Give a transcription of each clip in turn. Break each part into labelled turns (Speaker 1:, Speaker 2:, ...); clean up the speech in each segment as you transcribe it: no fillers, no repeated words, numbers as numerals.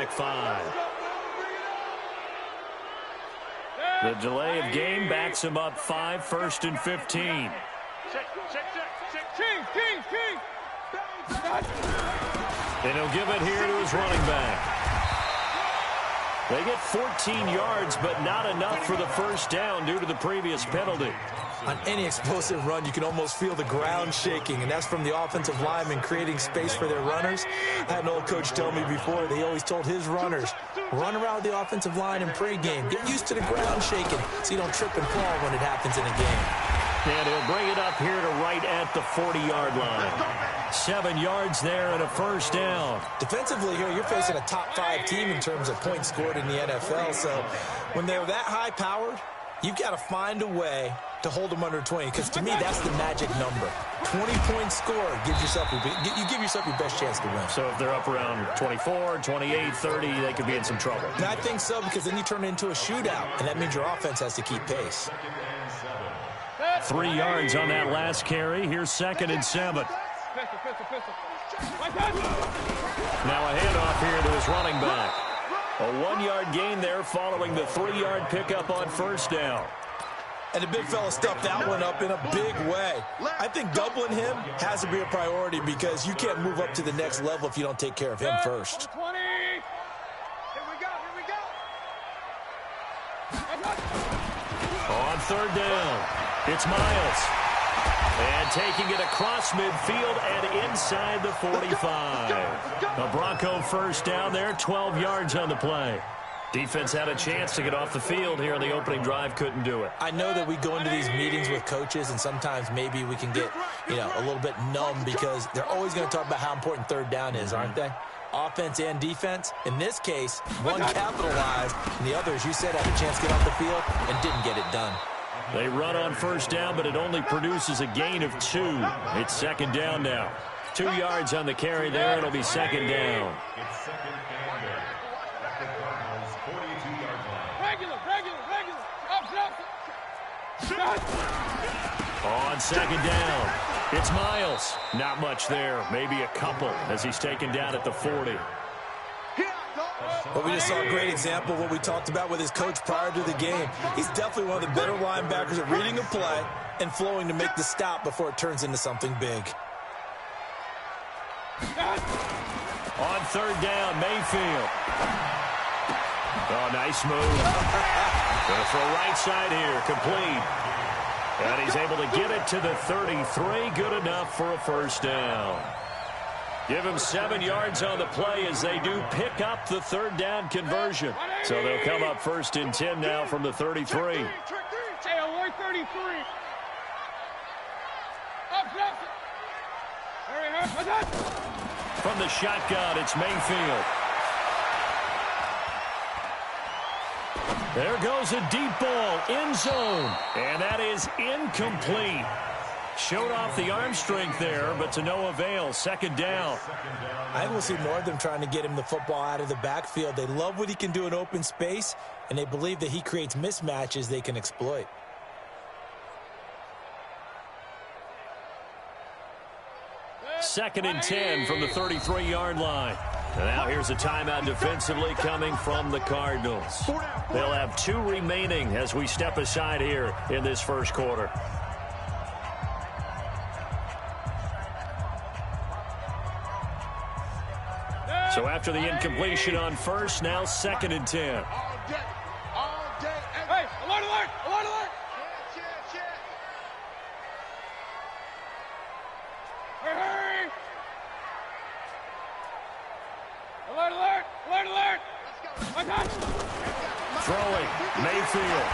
Speaker 1: quarterback 5. The delay of game backs him up 5, 1st and 15. And he'll give it here to his running back. They get 14 yards, but not enough for the first down due to the previous penalty.
Speaker 2: On any explosive run, you can almost feel the ground shaking, and that's from the offensive linemen creating space for their runners. I had an old coach tell me before, they always told his runners, run around the offensive line in pregame. Get used to the ground shaking so you don't trip and fall when it happens in a game.
Speaker 1: And he'll bring it up here to right at the 40-yard line. 7 yards there and a first down.
Speaker 2: Defensively here, you're facing a top-5 team in terms of points scored in the NFL. So when they're that high-powered, you've got to find a way to hold them under 20. Because to me, that's the magic number. 20 points scored. You give yourself your best chance to win.
Speaker 1: So if they're up around 24, 28, 30, they could be in some trouble.
Speaker 2: And I think so, because then you turn it into a shootout, and that means your offense has to keep pace.
Speaker 1: 3 yards on that last carry. Here's 2nd and 7. Now a handoff here to his running back. A 1-yard gain there following the 3-yard pickup on first down.
Speaker 2: And the big fella stuffed that one up in a big way. I think doubling him has to be a priority because you can't move up to the next level if you don't take care of him first.
Speaker 1: On 3rd down, it's Miles. And taking it across midfield and inside the 45. A Bronco first down there, 12 yards on the play. Defense had a chance to get off the field here on the opening drive, couldn't do it.
Speaker 2: I know that we go into these meetings with coaches, and sometimes maybe we can get, a little bit numb because they're always going to talk about how important 3rd down is, aren't they? Offense and defense. In this case, one capitalized, and the other, as you said, had a chance to get off the field and didn't get it done.
Speaker 1: They run on first down, but it only produces a gain of 2. It's 2nd down now. 2 yards on the carry there. It'll be 2nd down. On 2nd down, it's Miles. Not much there. Maybe a couple as he's taken down at the 40.
Speaker 2: Well, we just saw a great example of what we talked about with his coach prior to the game. He's definitely one of the better linebackers at reading a play and flowing to make the stop before it turns into something big.
Speaker 1: On 3rd down, Mayfield. Oh, nice move. Going to throw right side here, complete. And he's able to get it to the 33. Good enough for a first down. Give him 7 yards on the play as they do pick up the 3rd down conversion. So they'll come up 1st and 10 now from the 33. From the shotgun, it's Mayfield. There goes a deep ball, end zone, and that is incomplete. Showed off the arm strength there, but to no avail. 2nd down.
Speaker 2: I will see more of them trying to get him the football out of the backfield. They love what he can do in open space, and they believe that he creates mismatches they can exploit.
Speaker 1: Second and 10 from the 33-yard line. And now here's a timeout defensively coming from the Cardinals. They'll have 2 remaining as we step aside here in this first quarter. So after the incompletion on first, now 2nd and 10.
Speaker 3: Hey, alert, alert, alert, alert. Hey. Alert, alert, alert, alert.
Speaker 1: Throwing, Mayfield.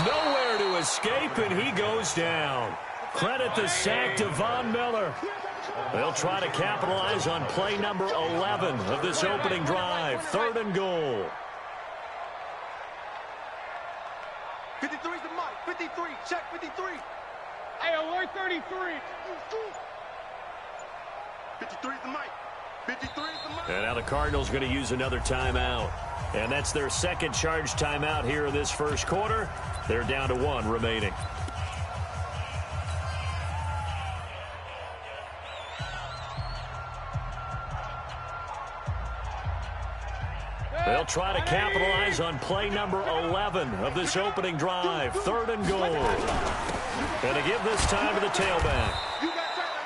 Speaker 1: Nowhere to escape, and he goes down. Credit the sack to Von Miller. They'll try to capitalize on play number 11 of this opening drive. 3rd and goal.
Speaker 3: 53 is the mic. 53. Check 53. Hey, alert 33. 53 is the mic. 53 is the mic.
Speaker 1: And now the Cardinals going to use another timeout. And that's their 2nd charge timeout here in this first quarter. They're down to 1 remaining. They'll try to capitalize on play number 11 of this opening drive. 3rd and goal. And to give this time to the tailback.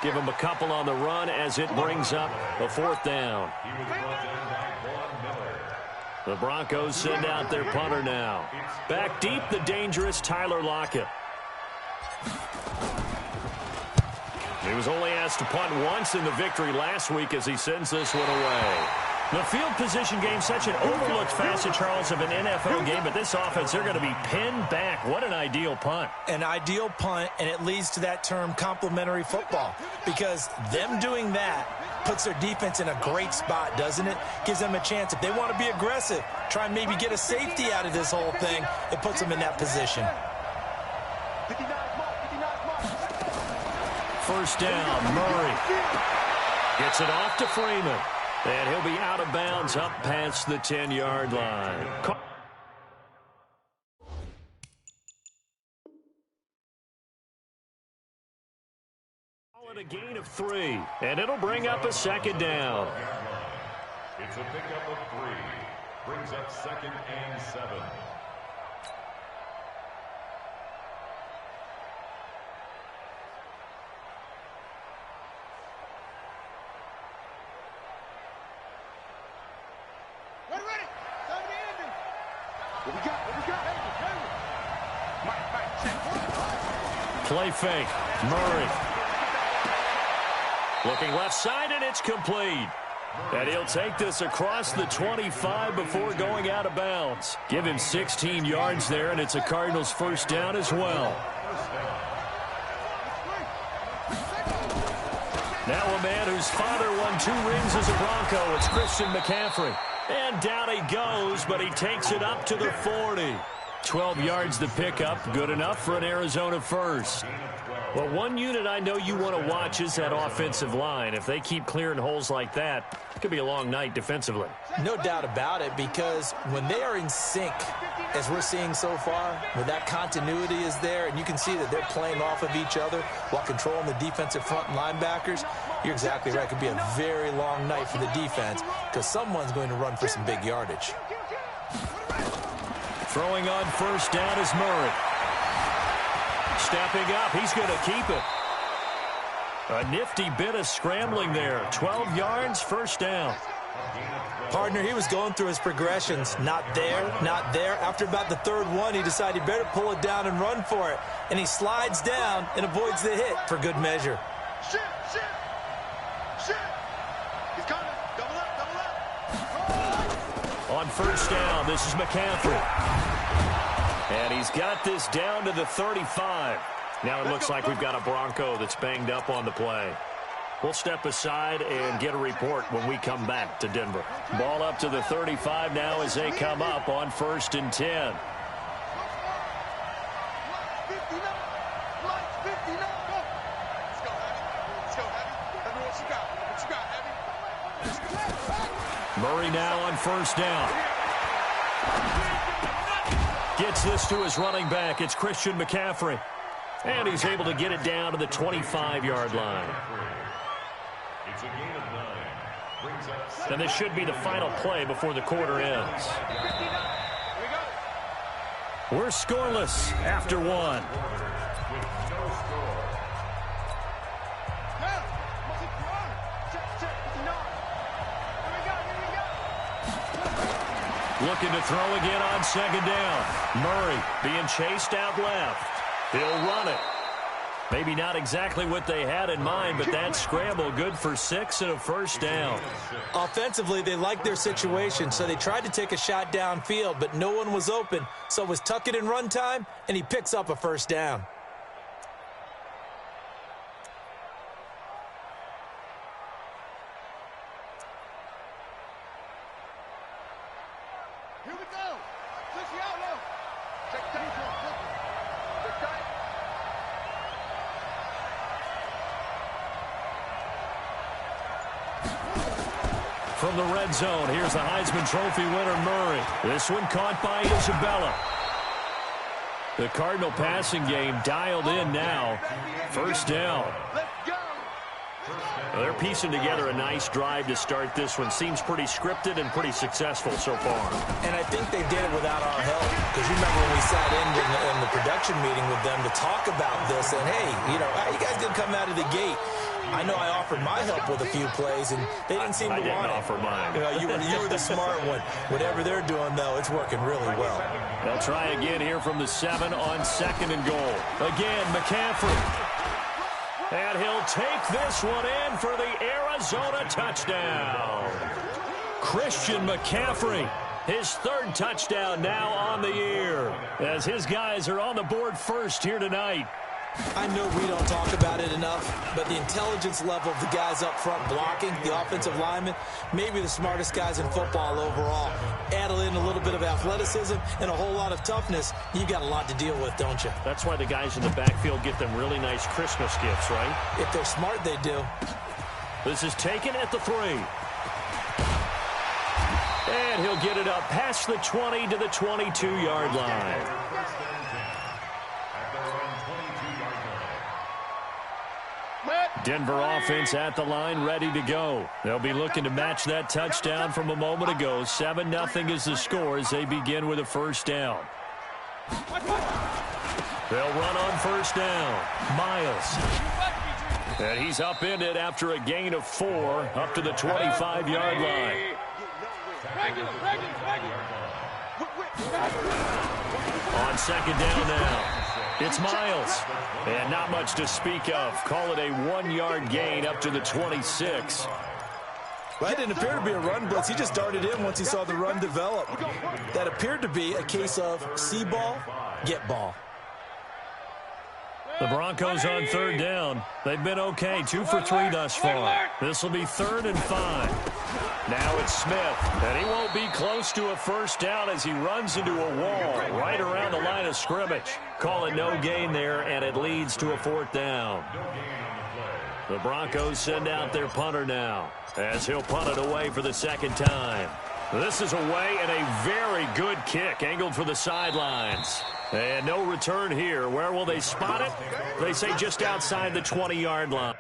Speaker 1: Give him a couple on the run as it brings up a 4th down. The Broncos send out their punter now. Back deep, the dangerous Tyler Lockett. He was only asked to punt once in the victory last week as he sends this one away. The field position game, such an overlooked facet, Charles, of an NFL game, but this offense, they're going to be pinned back. What an ideal punt.
Speaker 2: An ideal punt, and it leads to that term complementary football, because them doing that puts their defense in a great spot, doesn't it? Gives them a chance. If they want to be aggressive, try and maybe get a safety out of this whole thing, it puts them in that position.
Speaker 1: 1st down, Murray. Gets it off to Freeman. And he'll be out of bounds up past the 10-yard line. Call it a gain of 3, and it'll bring up a 2nd down.
Speaker 4: It's a pickup of 3. Brings up 2nd and 7.
Speaker 1: Play fake. Murray. Looking left side, and it's complete. And he'll take this across the 25 before going out of bounds. Give him 16 yards there, and it's a Cardinals 1st down as well. Now a man whose father won 2 rings as a Bronco. It's Christian McCaffrey. And down he goes, but he takes it up to the 40. 12 yards the pickup, good enough for an Arizona 1st. Well, one unit I know you want to watch is that offensive line. If they keep clearing holes like that, it could be a long night defensively.
Speaker 2: No doubt about it, because when they are in sync, as we're seeing so far, where that continuity is there, and you can see that they're playing off of each other while controlling the defensive front linebackers, you're exactly right. It could be a very long night for the defense because someone's going to run for some big yardage.
Speaker 1: Throwing on 1st down is Murray. Stepping up, he's going to keep it. A nifty bit of scrambling there. 12 yards, 1st down.
Speaker 2: Partner, he was going through his progressions. Not there, not there. After about the 3rd one, he decided he better pull it down and run for it. And he slides down and avoids the hit for good measure.
Speaker 3: Shit. He's coming. Double up.
Speaker 1: On 1st down, this is McCaffrey. And he's got this down to the 35. Now it looks like we've got a Bronco that's banged up on the play. We'll step aside and get a report when we come back to Denver. Ball up to the 35 now as they come up on 1st and 10. Murray now on 1st down. Gets this to his running back. It's Christian McCaffrey. And he's able to get it down to the 25-yard line.
Speaker 4: It's a gain of 9. Brings up
Speaker 1: And this should be the final play before the quarter ends. We're scoreless after 1. Looking to throw again on 2nd down. Murray being chased out left. He'll run it. Maybe not exactly what they had in mind, but that scramble good for 6 and a 1st down.
Speaker 2: Offensively, they liked their situation, so they tried to take a shot downfield, but no one was open. So it was tuck it in run time, and he picks up a 1st down.
Speaker 3: Here we go. Push you out low. Check tight. Check tight.
Speaker 1: From the red zone, here's the Heisman Trophy winner, Murray. This one caught by Isabella. The Cardinal passing game dialed in now. 1st down.
Speaker 3: Let's go.
Speaker 1: Well, they're piecing together a nice drive to start this one. Seems pretty scripted and pretty successful so far.
Speaker 2: And I think they did it without our help. Because you remember when we sat in the production meeting with them to talk about this, and hey, you know, how you guys didn't come out of the gate. I know I offered my help with a few plays, and they didn't seem to want it.
Speaker 1: I didn't offer mine.
Speaker 2: You know, you were the smart one. Whatever they're doing, though, it's working really well.
Speaker 1: They'll try again here from the 7 on 2nd and goal. Again, McCaffrey. And he'll take this one in for the Arizona touchdown. Christian McCaffrey, his 3rd touchdown now on the year, as his guys are on the board first here tonight.
Speaker 2: I know we don't talk about it enough, but the intelligence level of the guys up front blocking, the offensive linemen, maybe the smartest guys in football overall. Add in a little bit of athleticism and a whole lot of toughness, you've got a lot to deal with, don't you?
Speaker 1: That's why the guys in the backfield get them really nice Christmas gifts, right?
Speaker 2: If they're smart, they do.
Speaker 1: This is taken at the 3. And he'll get it up past the 20 to the 22-yard line. Denver offense at the line, ready to go. They'll be looking to match that touchdown from a moment ago. 7-0 is the score as they begin with a 1st down. They'll run on 1st down. Miles. And he's upended after a gain of 4 up to the 25-yard line. On 2nd down now. It's Miles. And not much to speak of. Call it a 1-yard gain up to the 26.
Speaker 2: Well, that didn't appear to be a run blitz. He just darted in once he saw the run develop. That appeared to be a case of see ball, get ball.
Speaker 1: The Broncos on 3rd down. They've been okay. 2 for 3 thus far. This will be 3rd and 5. Now it's Smith, and he won't be close to a 1st down as he runs into a wall right around the line of scrimmage. Call it no gain there, and it leads to a 4th down. The Broncos send out their punter now as he'll punt it away for the 2nd time. This is away and a very good kick angled for the sidelines. And no return here. Where will they spot it? They say just outside the 20-yard line.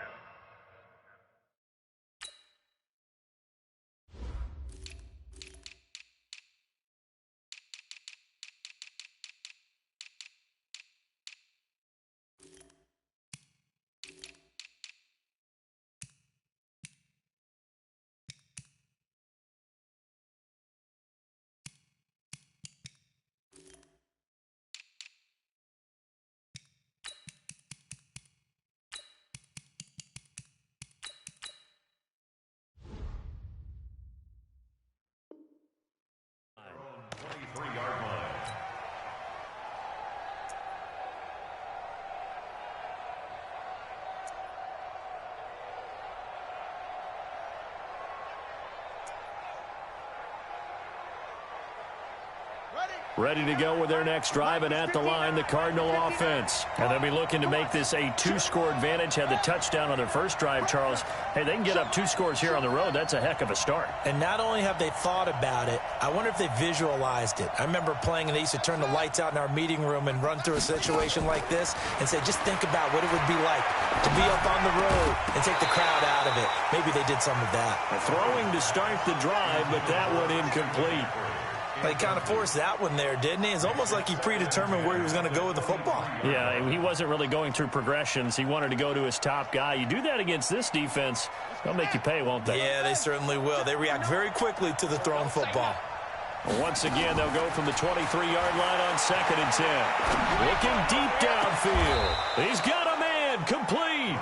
Speaker 1: Ready to go with their next drive, and at the line, the Cardinal offense. And they'll be looking to make this a 2-score advantage. Had the touchdown on their first drive, Charles. Hey, they can get up 2 scores here on the road. That's a heck of a start.
Speaker 2: And not only have they thought about it, I wonder if they visualized it. I remember playing, and they used to turn the lights out in our meeting room and run through a situation like this and say, just think about what it would be like to be up on the road and take the crowd out of it. Maybe they did some of that.
Speaker 1: Throwing to start the drive, but that one incomplete.
Speaker 2: He kind of forced that one there, didn't he? It's almost like he predetermined where he was going to go with the football.
Speaker 1: Yeah, he wasn't really going through progressions. He wanted to go to his top guy. You do that against this defense, they'll make you pay, won't they?
Speaker 2: Yeah, they certainly will. They react very quickly to the thrown football.
Speaker 1: Once again, they'll go from the 23-yard line on 2nd and 10. Looking deep downfield. He's got a man, complete.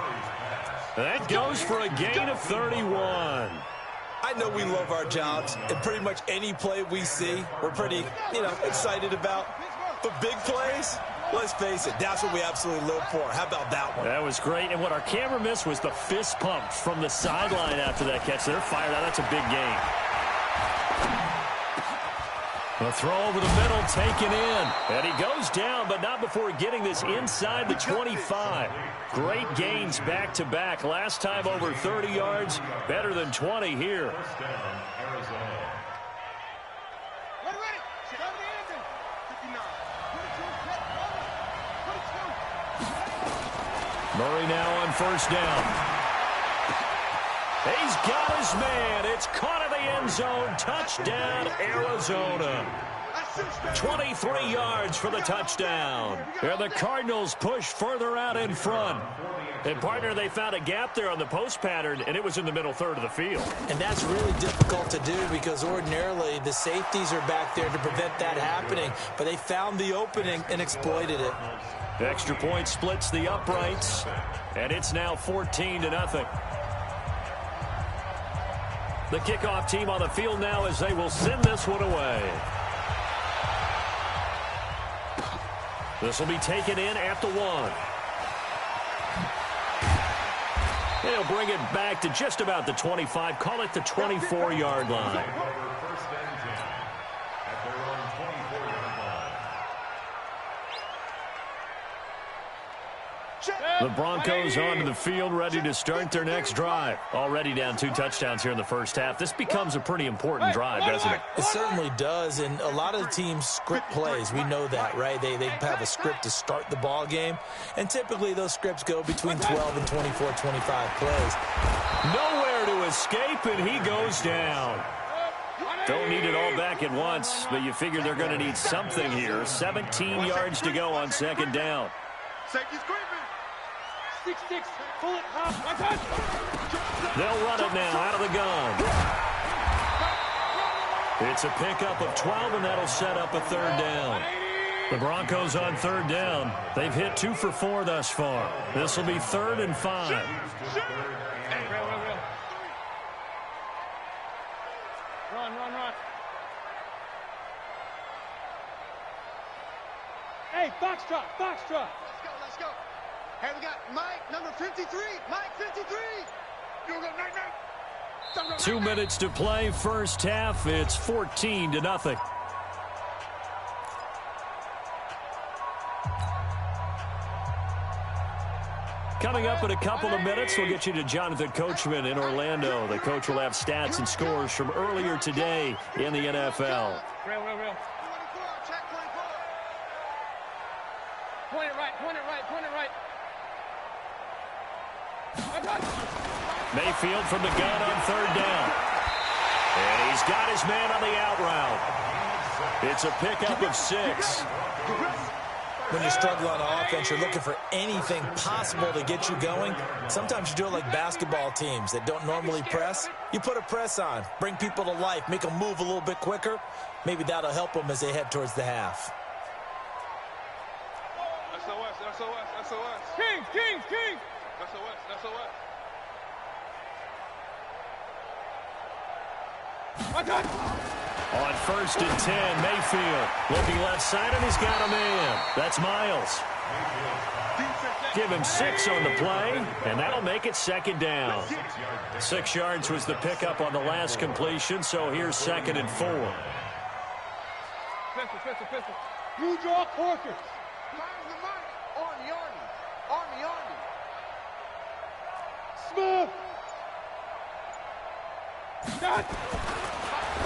Speaker 1: That goes for a gain of 31.
Speaker 2: I know we love our jobs, and pretty much any play we see, we're pretty, excited about. But big plays, let's face it, that's what we absolutely live for. How about that one?
Speaker 1: That was great, and what our camera missed was the fist pump from the sideline after that catch. They're fired out. That's a big gain. The throw over the middle taken in. And he goes down, but not before getting this inside the 25. Great gains back-to-back. Last time over 30 yards, better than 20 here. Murray now on 1st down. He's got his man. It's caught in the end zone. Touchdown, Arizona. 23 yards for the touchdown. And the Cardinals push further out in front. And, partner, they found a gap there on the post pattern, and it was in the middle third of the field.
Speaker 2: And that's really difficult to do because ordinarily the safeties are back there to prevent that happening. But they found the opening and exploited it.
Speaker 1: The extra point splits the uprights, and it's now 14-0. The kickoff team on the field now as they will send this one away. This will be taken in at the 1. They'll bring it back to just about the 25. Call it the 24-yard line.
Speaker 4: First and 10 at their own 24-yard line.
Speaker 1: The Broncos onto the field, ready to start their next drive. Already down 2 touchdowns here in the first half. This becomes a pretty important drive, doesn't it?
Speaker 2: It certainly does, and a lot of the teams script plays. We know that, right? They have a script to start the ball game, and typically those scripts go between 12 and 24, 25 plays.
Speaker 1: Nowhere to escape, and he goes down. Don't need it all back at once, but you figure they're going to need something here. 17 yards to go on second down.
Speaker 3: Safety's creeping. 6-6. Pull it up.
Speaker 1: They'll run it now out of the gun. It's a pickup of 12, and that'll set up a third down. The Broncos on third down. They've hit 2 for 4 thus far. This will be 3rd and 5.
Speaker 3: Hey, Run. Hey, box drop. Let's go. Hey, we got Mike, number 53. Mike, 53. You go, Mike.
Speaker 1: 2 minutes to play, first half. It's 14-0. Coming up in a couple of minutes, we'll get you to Jonathan Coachman in Orlando. The coach will have stats and scores from earlier today in the NFL.
Speaker 3: Real. 24, check 24. Point it right.
Speaker 1: Mayfield from the gun on third down. And he's got his man on the out route. It's a pickup of 6.
Speaker 2: When you struggle on offense, you're looking for anything possible to get you going. Sometimes you do it like basketball teams that don't normally press. You put a press on, bring people to life, make them move a little bit quicker. Maybe that'll help them as they head towards the half.
Speaker 3: SOS. King. SOS.
Speaker 1: On 1st and 10, Mayfield looking left side, and he's got a man. That's Miles. Give him 6 on the play, and that'll make it 2nd down. 6 yards was the pickup on the last completion, so here's 2nd and 4.
Speaker 3: Pistol. You draw Corkers. Army. Smith.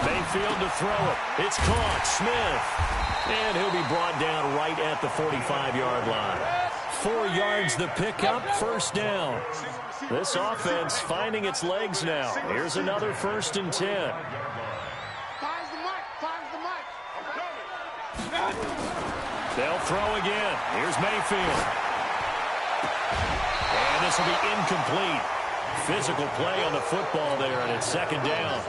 Speaker 1: Mayfield to throw it. It's caught. Smith. And he'll be brought down right at the 45-yard line. 4 yards the pickup, first down. This offense finding its legs now. Here's another 1st and 10.
Speaker 3: Finds the mic.
Speaker 1: They'll throw again. Here's Mayfield. And this will be incomplete. Physical play on the football there, and it's 2nd down.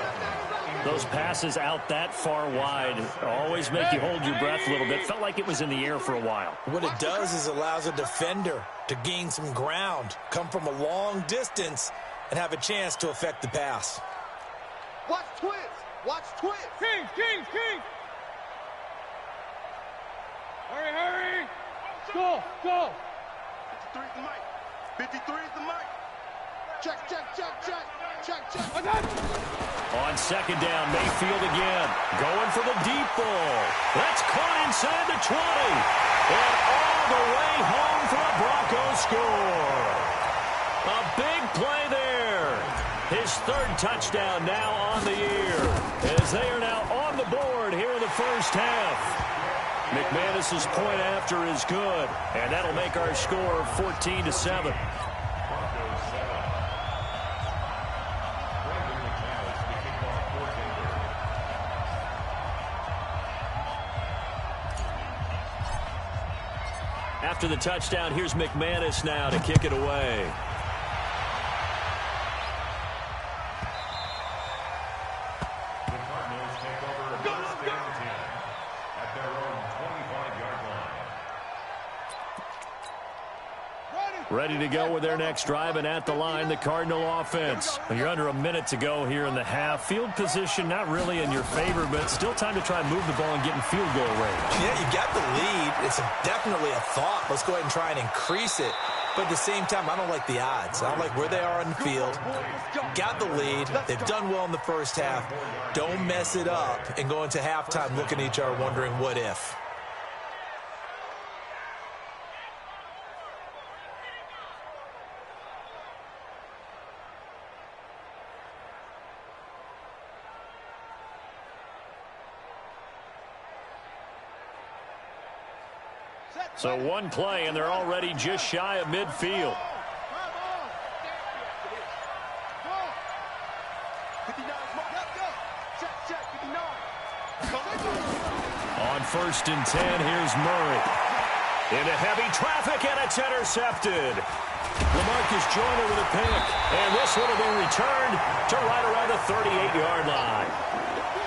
Speaker 1: Those passes out that far wide always make you hold your breath a little bit. Felt like it was in the air for a while.
Speaker 2: What it does is allows a defender to gain some ground, come from a long distance, and have a chance to affect the pass.
Speaker 3: Watch twist. King. Hurry. Go. 53 is the mic. 53 is the mic. Check.
Speaker 1: On 2nd down, Mayfield again. Going for the deep ball. That's caught inside the 20. And all the way home for a Broncos score. A big play there. His 3rd touchdown now on the year. As they are now on the board here in the first half. McManus's point after is good. And that'll make our score 14-7. After the touchdown, here's McManus now to kick it away. Ready to go with their next drive, and at the line, the Cardinal offense. You're under a minute to go here in the half. Field position not really in your favor, but still time to try and move the ball and get in field goal range.
Speaker 2: Yeah, you got the lead. It's definitely a thought. Let's go ahead and try and increase it. But at the same time, I don't like the odds. I don't like where they are on the field. Got the lead. They've done well in the first half. Don't mess it up and go into halftime looking at each other wondering what if.
Speaker 1: So one play, and they're already just shy of midfield. On 1st and 10, here's Murray. Into heavy traffic, and it's intercepted. LaMarcus Joyner with a pick, and this one will be returned to right around the 38-yard line.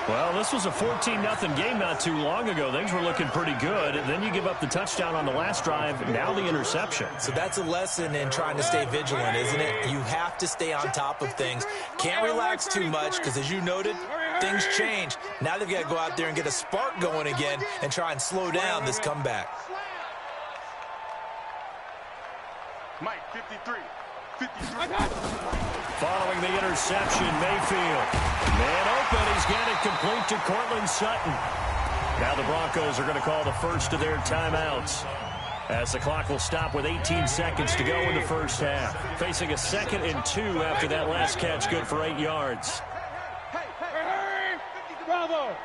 Speaker 1: Well, this was a 14-0 game not too long ago. Things were looking pretty good. And then you give up the touchdown on the last drive, now the interception.
Speaker 2: So that's a lesson in trying to stay vigilant, isn't it? You have to stay on top of things. Can't relax too much because, as you noted, things change. Now they've got to go out there and get a spark going again and try and slow down this comeback.
Speaker 3: Mike, 53.
Speaker 1: Following the interception, Mayfield. Man open, he's got it complete to Cortland Sutton. Now the Broncos are going to call the first of their timeouts, as the clock will stop with 18 seconds to go in the first half. Facing a 2nd and 2 after that last catch, good for 8 yards.
Speaker 3: Bravo.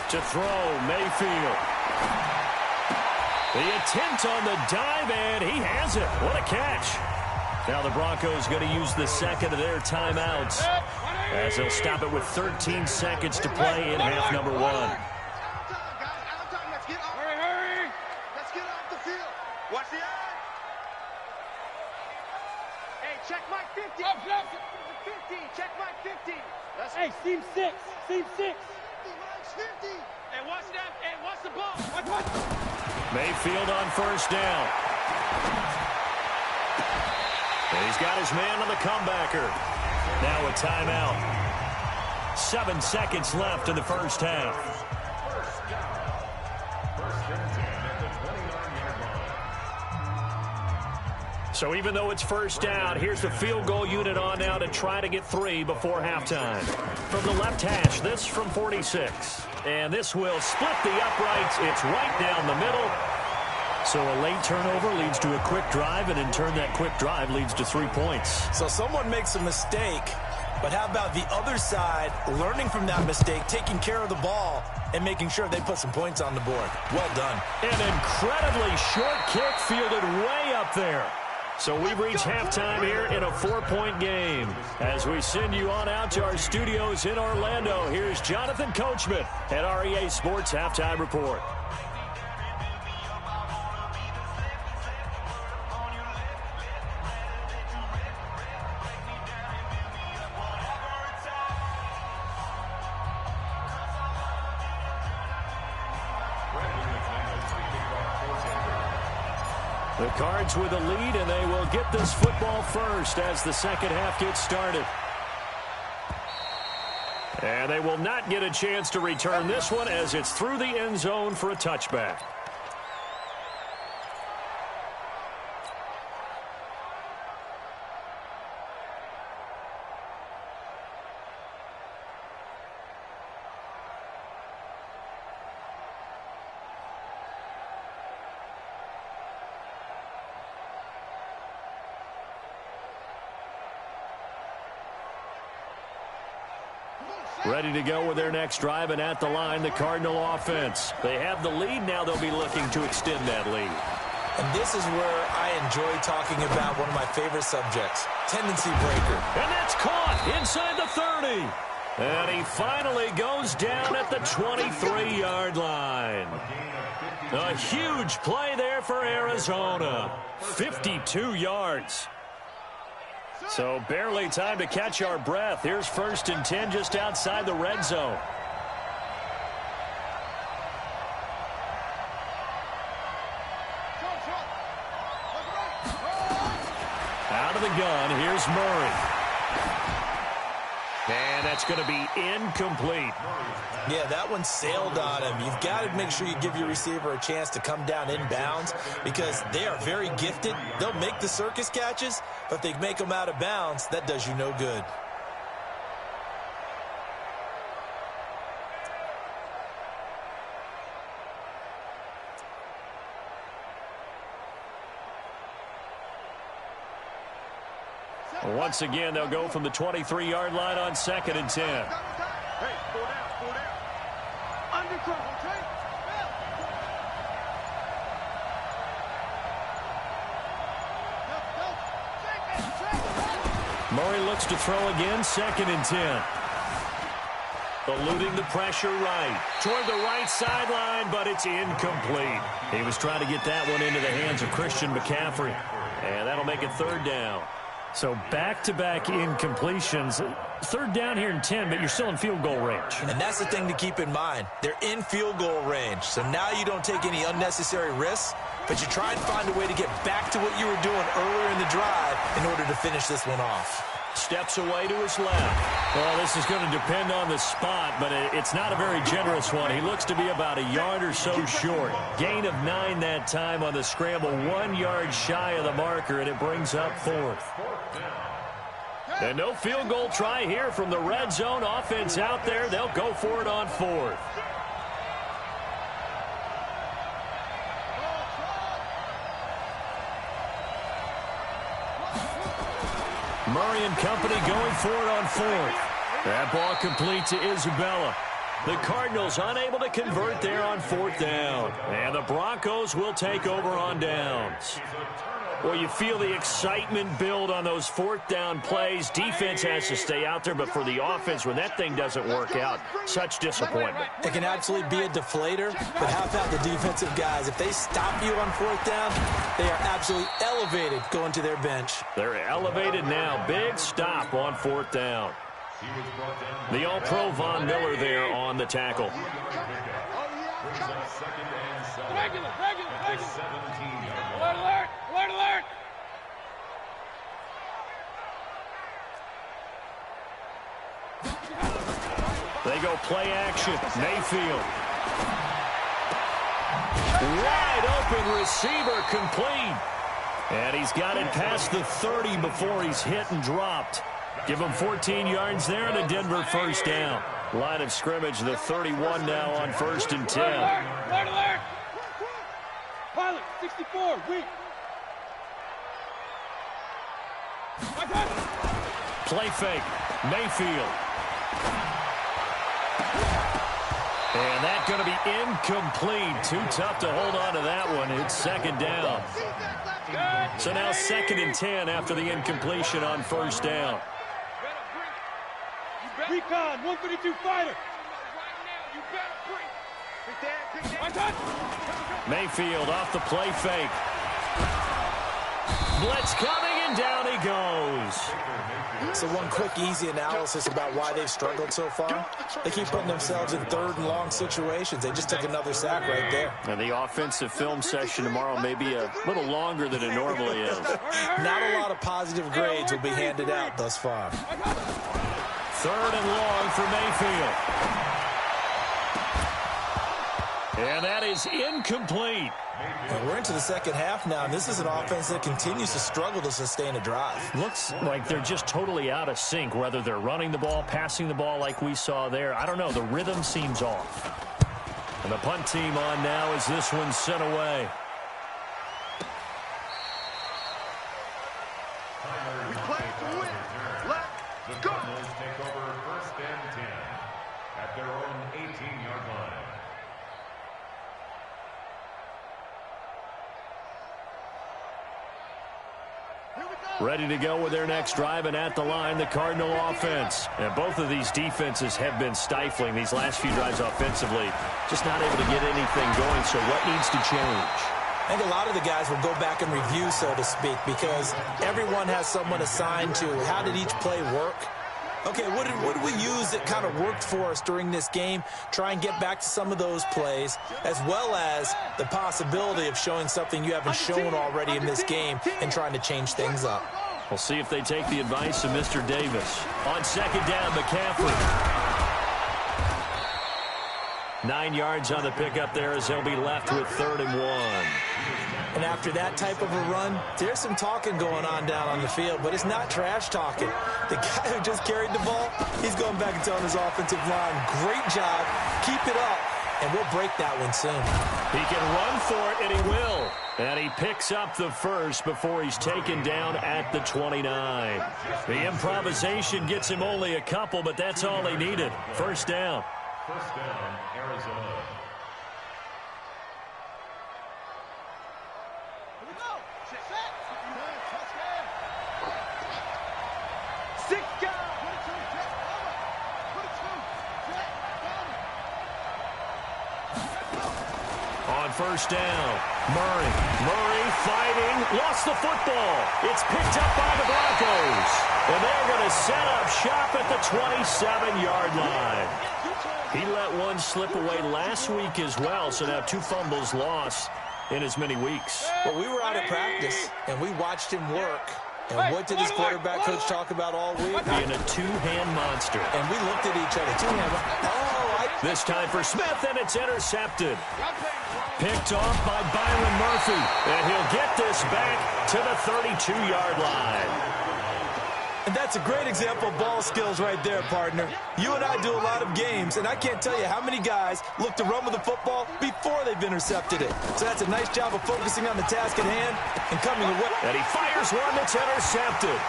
Speaker 1: To throw, Mayfield. The attempt on the dive, and he has it. What a catch. Now the Broncos going to use the 2nd of their timeouts, as they'll stop it with 13 seconds to play in half number 1.
Speaker 3: Hurry. Let's get off the field. Watch the eye. Hey, check Mike 50. 50. Check Mike 50.
Speaker 5: Hey, seam 6. Seam 6.
Speaker 3: Mike's 50. Hey, watch that. Hey, watch the ball.
Speaker 1: Mayfield on 1st down. And he's got his man on the comebacker. Now a timeout. 7 seconds left in the first half. So even though it's 1st down, here's the field goal unit on now to try to get 3 before halftime. From the left hash, this from 46. And this will split the uprights. It's right down the middle. So a late turnover leads to a quick drive, and in turn that quick drive leads to 3 points.
Speaker 2: So someone makes a mistake, but how about the other side learning from that mistake, taking care of the ball, and making sure they put some points on the board? Well done.
Speaker 1: An incredibly short kick fielded way up there. So we've reached halftime here in a 4-point game. As we send you on out to our studios in Orlando, here's Jonathan Coachman at REA Sports Halftime Report. The Cards with a lead, and they will get this football first as the second half gets started. And they will not get a chance to return this one as it's through the end zone for a touchback. Ready to go with their next drive, and at the line, the Cardinal offense. They have the lead now. They'll be looking to extend that lead.
Speaker 2: And this is where I enjoy talking about one of my favorite subjects, tendency breaker.
Speaker 1: And that's caught inside the 30. And he finally goes down at the 23-yard line. A huge play there for Arizona. 52 yards. So barely time to catch our breath. Here's 1st and 10 just outside the red zone. Out of the gun, here's Murray. And that's going to be incomplete.
Speaker 2: Yeah, that one sailed on him. You've got to make sure you give your receiver a chance to come down inbounds because they are very gifted. They'll make the circus catches, but if they make them out of bounds, that does you no good.
Speaker 1: Once again, they'll go from the 23-yard line on 2nd and 10.
Speaker 3: Hey, pull down. Undercut, okay?
Speaker 1: Murray looks to throw again, 2nd and 10. Eluding the pressure right. Toward the right sideline, but it's incomplete. He was trying to get that one into the hands of Christian McCaffrey. And that'll make it 3rd down. So back-to-back incompletions. 3rd down here and 10, but you're still in field goal range.
Speaker 2: And that's the thing to keep in mind. They're in field goal range. So now you don't take any unnecessary risks, but you try and find a way to get back to what you were doing earlier in the drive in order to finish this one off.
Speaker 1: Steps away to his left. Well, this is going to depend on the spot, but it's not a very generous one. He looks to be about a yard or so short. Gain of 9 that time on the scramble, 1 yard shy of the marker, and it brings up 4th. And no field goal try here from the red zone. Offense out there. They'll go for it on 4th. Murray and company going for it on 4th. That ball complete to Isabella. The Cardinals unable to convert there on 4th down. And the Broncos will take over on downs. Well, you feel the excitement build on those 4th down plays. Defense has to stay out there, but for the offense, when that thing doesn't work out, such disappointment.
Speaker 2: It can absolutely be a deflator, but how about the defensive guys? If they stop you on 4th down, they are absolutely elevated going to their bench.
Speaker 1: They're elevated now. Big stop on 4th down. The All-Pro Von Miller there on the tackle.
Speaker 5: Regular. Alert, alert.
Speaker 1: They go play action. Mayfield. Wide open receiver complete. And he's got it past the 30 before he's hit and dropped. Give him 14 yards there and a Denver 1st down. Line of scrimmage, the 31 now on 1st and 10.
Speaker 5: Alert. Pilot, 64, weak.
Speaker 1: Play fake. Mayfield. And that's going to be incomplete. Too tough to hold on to that one. It's 2nd down. So now 2nd and 10 after the incompletion on 1st down.
Speaker 5: Recon, 132 fighter.
Speaker 1: Mayfield off the play fake. Blitz coming, and down he goes.
Speaker 2: So one quick, easy analysis about why they've struggled so far. They keep putting themselves in 3rd and long situations. They just took another sack right there.
Speaker 1: And the offensive film session tomorrow may be a little longer than it normally is.
Speaker 2: Not a lot of positive grades will be handed out thus far.
Speaker 1: 3rd and long for Mayfield. And that is incomplete.
Speaker 2: And we're into the 2nd half now, and this is an offense that continues to struggle to sustain a drive.
Speaker 1: Looks like they're just totally out of sync, whether they're running the ball, passing the ball like we saw there. I don't know. The rhythm seems off. And the punt team on now as this one's sent away.
Speaker 3: We play to win. Let's go.
Speaker 4: Cardinals take over 1st and 10 at their own 18-yard line.
Speaker 3: Here we go.
Speaker 1: Ready to go with their next drive, and at the line, the Cardinal offense. And both of these defenses have been stifling these last few drives offensively. Just not able to get anything going, so what needs to change?
Speaker 2: I think a lot of the guys will go back and review, so to speak, because everyone has someone assigned to how did each play work. Okay, what did we use that kind of worked for us during this game? Try and get back to some of those plays, as well as the possibility of showing something you haven't shown already in this game and trying to change things up.
Speaker 1: We'll see if they take the advice of Mr. Davis. On second down, McCaffrey. 9 yards on the pickup there as they'll be left with 3rd and 1.
Speaker 2: And after that type of a run, there's some talking going on down on the field, but it's not trash talking. The guy who just carried the ball, he's going back and telling his offensive line, great job, keep it up, and we'll break that one soon.
Speaker 1: He can run for it, and he will. And he picks up the first before he's taken down at the 29. The improvisation gets him only a couple, but that's all he needed. First down.
Speaker 4: First down, Arizona.
Speaker 1: On first down, Murray fighting, lost the football. It's picked up by the Broncos. And they're going to set up shop at the 27-yard line. He let one slip away last week as well, so now 2 fumbles lost in as many weeks.
Speaker 2: Well, we were out at practice, and we watched him work. And what did his quarterback coach talk about all week?
Speaker 1: Being a two-hand monster.
Speaker 2: And we looked at each other.
Speaker 1: This time for Smith, and it's intercepted. Picked off by Byron Murphy. And he'll get this back to the 32-yard line.
Speaker 2: And that's a great example of ball skills right there, partner. You and I do a lot of games, and I can't tell you how many guys look to run with the football before they've intercepted it. So that's a nice job of focusing on the task at hand and coming away.
Speaker 1: And he fires one that's intercepted.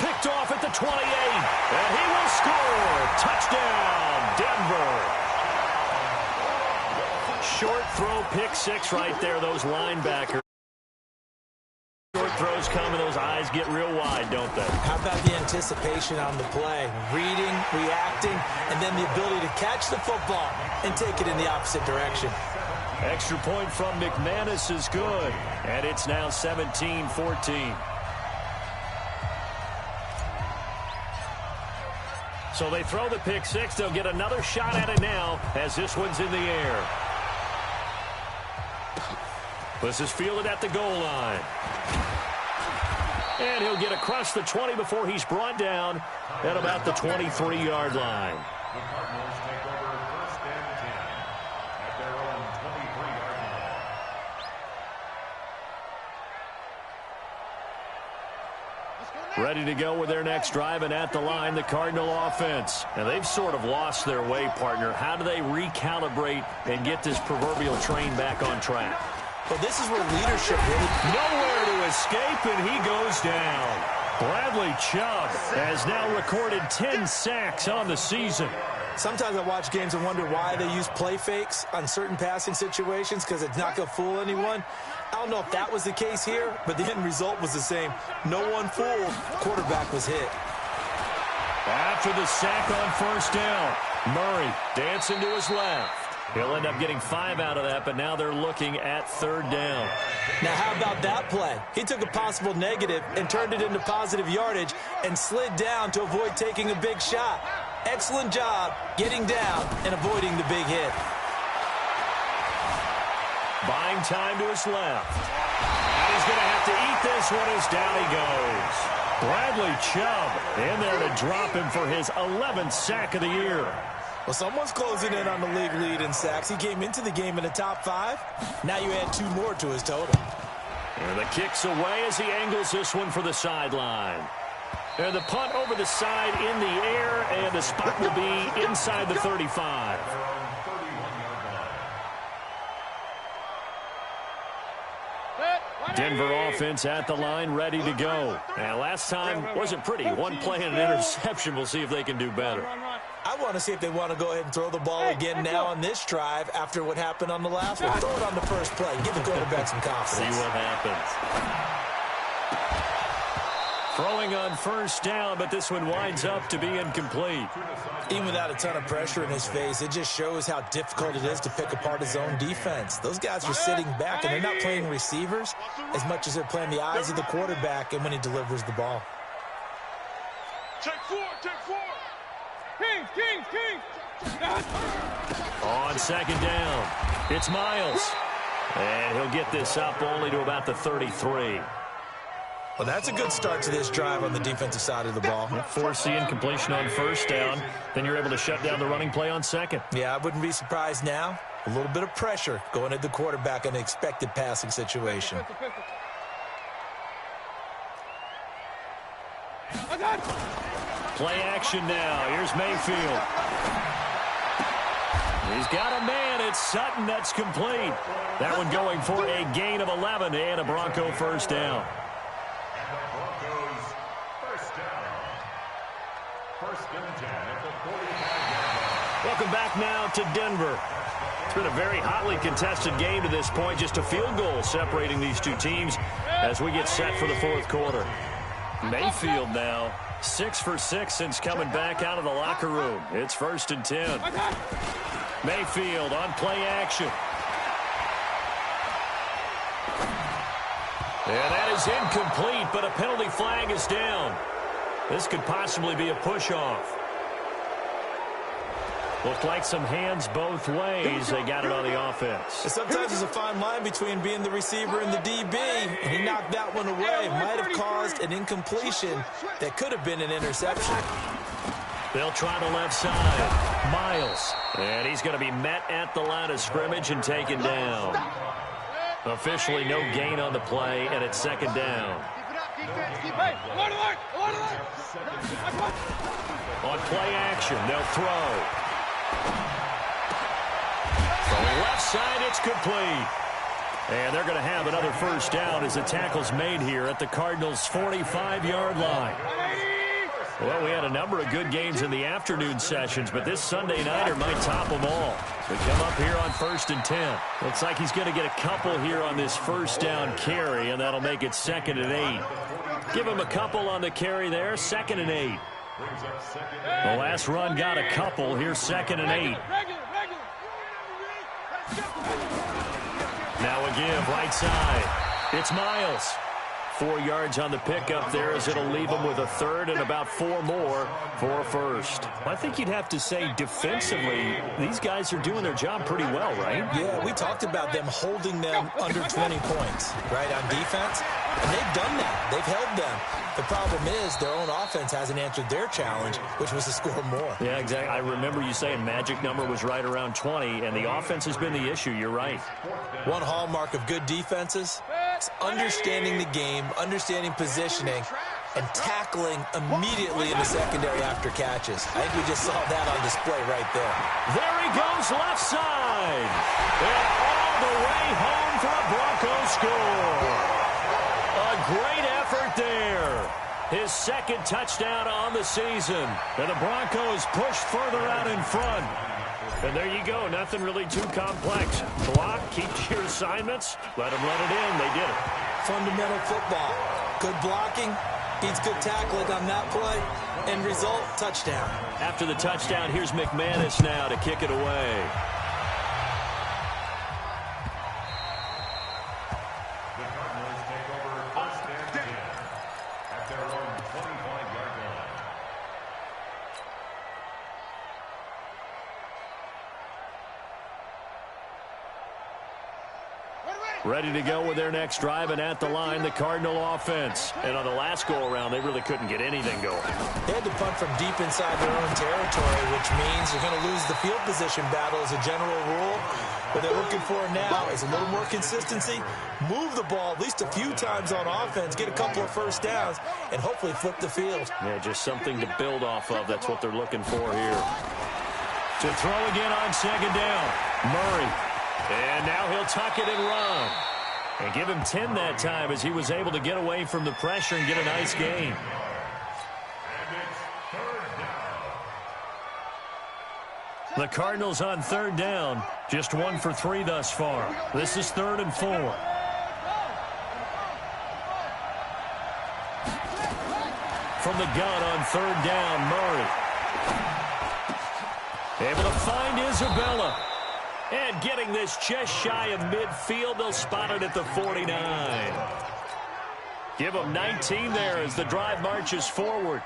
Speaker 1: Picked off at the 28. And he will score. Touchdown, Denver. Short throw, pick 6 right there, those linebackers. Short throws come and those eyes get real wide, don't they?
Speaker 2: How about the anticipation on the play? Reading, reacting, and then the ability to catch the football and take it in the opposite direction.
Speaker 1: Extra point from McManus is good. And it's now 17-14. So they throw the pick 6. They'll get another shot at it now as this one's in the air. This is fielded at the goal line. And he'll get across the 20 before he's brought down at about the 23-yard line.
Speaker 4: The Cardinals take over 1st and 10 at their own 23-yard line.
Speaker 1: Ready to go with their next drive, and at the line, the Cardinal offense. And they've sort of lost their way, partner. How do they recalibrate and get this proverbial train back on track?
Speaker 2: Well, this is where leadership really...
Speaker 1: Nowhere to escape, and he goes down. Bradley Chubb has now recorded 10 sacks on the season.
Speaker 2: Sometimes I watch games and wonder why they use play fakes on certain passing situations, because it's not going to fool anyone. I don't know if that was the case here, but the end result was the same. No one fooled. Quarterback was hit.
Speaker 1: After the sack on first down, Murray dancing to his left. He'll end up getting 5 out of that, but now they're looking at 3rd down.
Speaker 2: Now, how about that play? He took a possible negative and turned it into positive yardage and slid down to avoid taking a big shot. Excellent job getting down and avoiding the big hit.
Speaker 1: Buying time to his left. And he's going to have to eat this one as down he goes. Bradley Chubb in there to drop him for his 11th sack of the year.
Speaker 2: Well, someone's closing in on the league lead in sacks. He came into the game in the top 5. Now you add 2 more to his total.
Speaker 1: And the kick's away as he angles this one for the sideline. And the punt over the side in the air, and the spot will be inside the 35. Denver offense at the line, ready to go. And last time wasn't pretty. One play and an interception. We'll see if they can do better.
Speaker 2: I want to see if they want to go ahead and throw the ball again now on this drive after what happened on the last one. Throw it on the first play. Give the quarterback some confidence.
Speaker 1: See what happens. Throwing on first down, but this one winds up to be incomplete.
Speaker 2: Even without a ton of pressure in his face, it just shows how difficult it is to pick apart his own defense. Those guys are sitting back, and they're not playing receivers as much as they're playing the eyes of the quarterback and when he delivers the ball.
Speaker 3: Take four.
Speaker 5: Kings.
Speaker 1: On second down, it's Miles. And he'll get this up only to about the 33.
Speaker 2: Well, that's a good start to this drive on the defensive side of the ball.
Speaker 1: Force the incompletion on first down. Then you're able to shut down the running play on second.
Speaker 2: Yeah, I wouldn't be surprised now. A little bit of pressure going at the quarterback in an expected passing situation.
Speaker 1: Play action now. Here's Mayfield. He's got a man. It's Sutton. That's complete. That one going for a gain of 11 and a Bronco first down. Welcome back now to Denver. It's been a very hotly contested game to this point. Just a field goal separating these two teams as we get set for the fourth quarter. Mayfield now 6 for 6 since coming back out of the locker room. It's 1st and 10. Mayfield on play action. And that is incomplete, but a penalty flag is down. This could possibly be a push-off. Looked like some hands both ways. They got it on the offense.
Speaker 2: Sometimes there's a fine line between being the receiver and the DB, and he knocked that one away. Might have caused an incompletion that could have been an interception.
Speaker 1: They'll try the left side. Miles. And he's going to be met at the line of scrimmage and taken down. Officially no gain on the play, and it's second down. On play action, they'll throw. From the left side, it's complete. And they're going to have another first down as the tackle's made here at the Cardinals' 45-yard line. Well, we had a number of good games in the afternoon sessions, but this Sunday nighter might top them all. We come up here on 1st and 10. Looks like he's going to get a couple here on this first down carry, and that'll make it 2nd and 8. Give him a couple on the carry there, 2nd and 8. The last run got a couple. Here's 2nd and 8. Now a give, right side. It's Miles. 4 yards on the pickup there as it'll leave him with a third and about 4 more for a first. I think you'd have to say defensively, these guys are doing their job pretty well, right?
Speaker 2: Yeah, we talked about them holding them under 20 points, right, on defense. And they've done that. They've held them. The problem is their own offense hasn't answered their challenge, which was to score more.
Speaker 1: Yeah, exactly. I remember you saying magic number was right around 20, and the offense has been the issue. You're right.
Speaker 2: One hallmark of good defenses is understanding the game, understanding positioning, and tackling immediately in the secondary after catches. I think we just saw that on display right there.
Speaker 1: There he goes, left side. And all the way home for a Broncos score. A great effort there. His 2nd touchdown on the season. And the Broncos push further out in front. And there you go. Nothing really too complex. Block, keep your assignments. Let them run it in. They did it.
Speaker 2: Fundamental football. Good blocking. Beats good tackling on that play. End result, touchdown.
Speaker 1: After the touchdown, here's McManus now to kick it away. Ready to go with their next drive, and at the line, the Cardinal offense. And on the last go-around, they really couldn't get anything going.
Speaker 2: They had to punt from deep inside their own territory, which means they're going to lose the field position battle as a general rule. What they're looking for now is a little more consistency, move the ball at least a few times on offense, get a couple of first downs, and hopefully flip the field.
Speaker 1: Yeah, just something to build off of. That's what they're looking for here. To throw again on second down, Murray. And now he'll tuck it and run. And give him 10 that time as he was able to get away from the pressure and get a nice gain. The Cardinals on 3rd down. Just 1 for 3 thus far. This is 3rd and 4. from the gun on third down. Murray able to find Isabella. And getting this just shy of midfield, they'll spot it at the 49. Give them 19 there as the drive marches forward.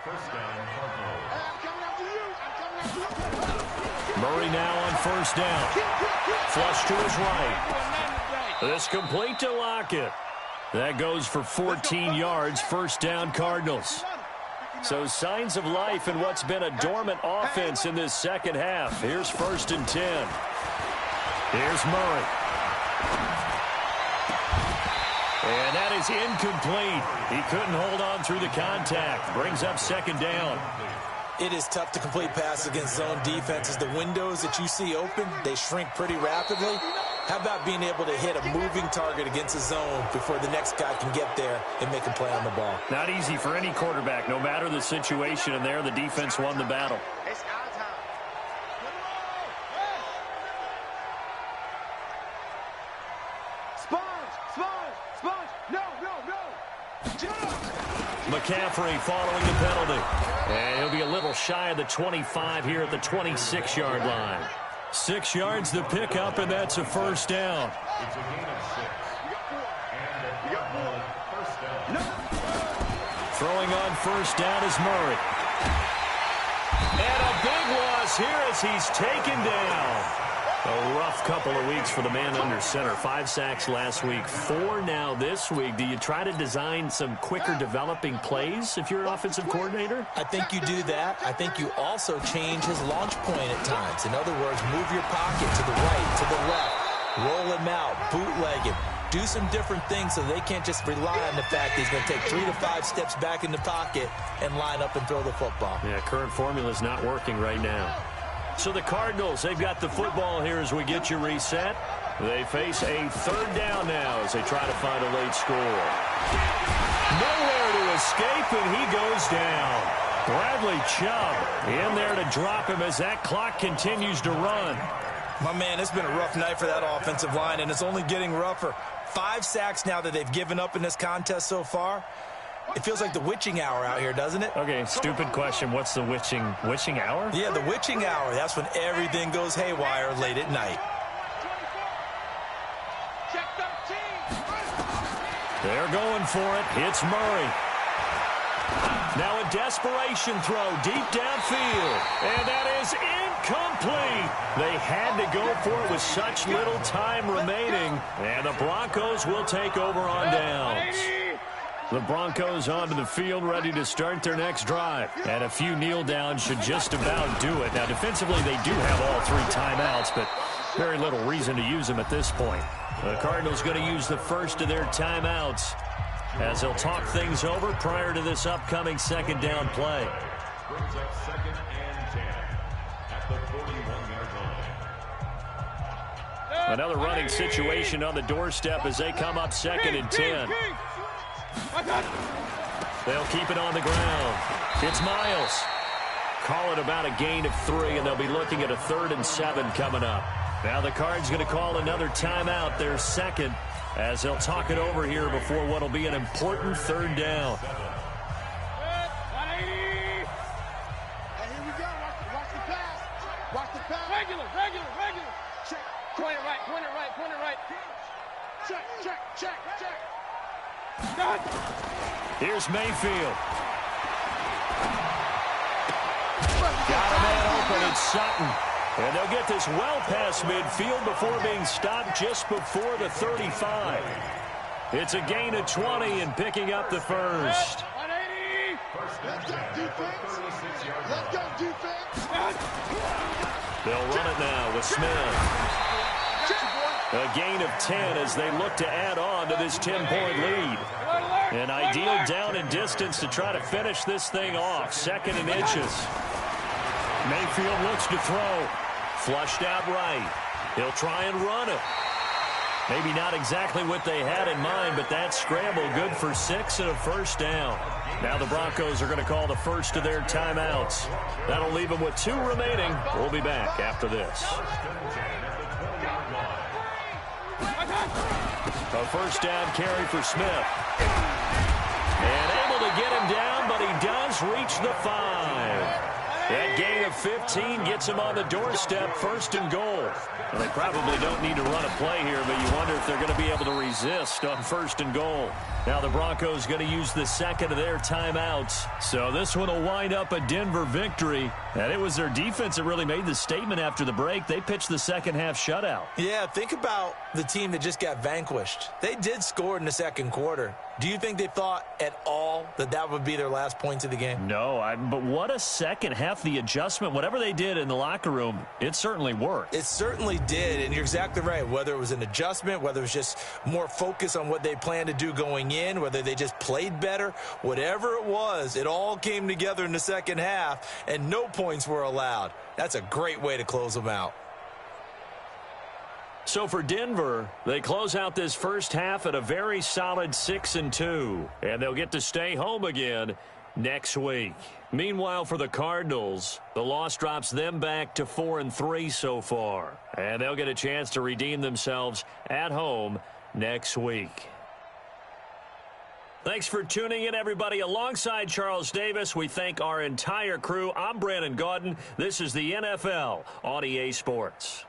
Speaker 1: Murray now on first down. Flush to his right. This complete to Lockett. That goes for 14 yards. First down, Cardinals. So signs of life in what's been a dormant offense in this second half. Here's first and 10. Here's Murray. And that is incomplete. He couldn't hold on through the contact. Brings up second down.
Speaker 2: It is tough to complete passes against zone defenses. The windows that you see open, they shrink pretty rapidly. How about being able to hit a moving target against a zone before the next guy can get there and make a play on the ball?
Speaker 1: Not easy for any quarterback, no matter the situation, and there the defense won the battle.
Speaker 3: It's our time. Sponge. No.
Speaker 1: McCaffrey following the penalty. And he'll be a little shy of the 25 here at the 26-yard line. 6 yards to pick up, and that's a first down.
Speaker 4: It's a gain of 6. And first down.
Speaker 1: Throwing on first down is Murray. And a big loss here as he's taken down. A rough couple of weeks for the man under center. 5 sacks last week, 4 now this week. Do you try to design some quicker developing plays if you're an offensive coordinator?
Speaker 2: I think you do that. I think you also change his launch point at times. In other words, move your pocket to the right, to the left, roll him out, bootleg him. Do some different things so they can't just rely on the fact that he's going to take 3 to 5 steps back in the pocket and line up and throw the football.
Speaker 1: Yeah, current formula is not working right now. So the Cardinals, they've got the football here as we get you reset. They face a third down now as they try to find a late score. Nowhere to escape, and he goes down. Bradley Chubb in there to drop him as that clock continues to run.
Speaker 2: My man, it's been a rough night for that offensive line, and it's only getting rougher. 5 sacks now that they've given up in this contest so far. It feels like the witching hour out here, doesn't it?
Speaker 1: Okay, stupid question. What's the witching hour?
Speaker 2: Yeah, the witching hour. That's when everything goes haywire late at night.
Speaker 3: Check 13.
Speaker 1: They're going for it. It's Murray. Now a desperation throw deep downfield. And that is incomplete. They had to go for it with such little time remaining. And the Broncos will take over on downs. The Broncos onto the field, ready to start their next drive. And a few kneel downs should just about do it. Now, defensively, they do have all 3 timeouts, but very little reason to use them at this point. The Cardinals going to use the first of their timeouts as they'll talk things over prior to this upcoming second down play.
Speaker 4: Brings up second and 10 at the 41-yard line.
Speaker 1: Another running situation on the doorstep as they come up second and 10. They'll keep it on the ground. It's Miles. Call it about a gain of 3, and they'll be looking at a 3rd and 7 coming up. Now the Cards going to call another timeout, their second, as they'll talk it over here before what will be an important 3rd down.
Speaker 3: Hey, here we go. Watch the pass. Watch the pass.
Speaker 5: Regular.
Speaker 3: Check.
Speaker 5: Point it right.
Speaker 3: Check.
Speaker 1: Here's Mayfield. Got a man open. It's Sutton. And they'll get this well past midfield before being stopped just before the 35. It's a gain of 20 and picking up the first.
Speaker 5: 180.
Speaker 3: Let's go, defense. Let's go, defense.
Speaker 1: They'll run it now with Smith. A gain of 10 as they look to add on to this 10-point lead. An ideal down and distance to try to finish this thing off. 2nd and inches. Mayfield looks to throw. Flushed out right. He'll try and run it. Maybe not exactly what they had in mind, but that scramble good for 6 and a first down. Now the Broncos are going to call the first of their timeouts. That'll leave them with 2 remaining. We'll be back after this. A first down carry for Smith. And able to get him down, but he does reach the 5. That gain of 15 gets him on the doorstep, 1st and goal. Well, they probably don't need to run a play here, but you wonder if they're going to be able to resist on 1st and goal. Now the Broncos going to use the second of their timeouts. So this one will wind up a Denver victory. And it was their defense that really made the statement after the break. They pitched the second half shutout.
Speaker 2: Yeah, think about the team that just got vanquished. They did score in the second quarter. Do you think they thought at all that that would be their last points of the game?
Speaker 1: No, but what a second half. The adjustment, whatever they did in the locker room, it certainly worked.
Speaker 2: It certainly did, and you're exactly right. Whether it was an adjustment, whether it was just more focus on what they planned to do going in, whether they just played better, whatever it was, it all came together in the second half, and no points were allowed. That's a great way to close them out.
Speaker 1: So for Denver, they close out this first half at a very solid 6-2, and they'll get to stay home again next week. Meanwhile, for the Cardinals, the loss drops them back to 4-3 so far, and they'll get a chance to redeem themselves at home next week. Thanks for tuning in, everybody. Alongside Charles Davis, we thank our entire crew. I'm Brandon Gaudin. This is the NFL on EA Sports.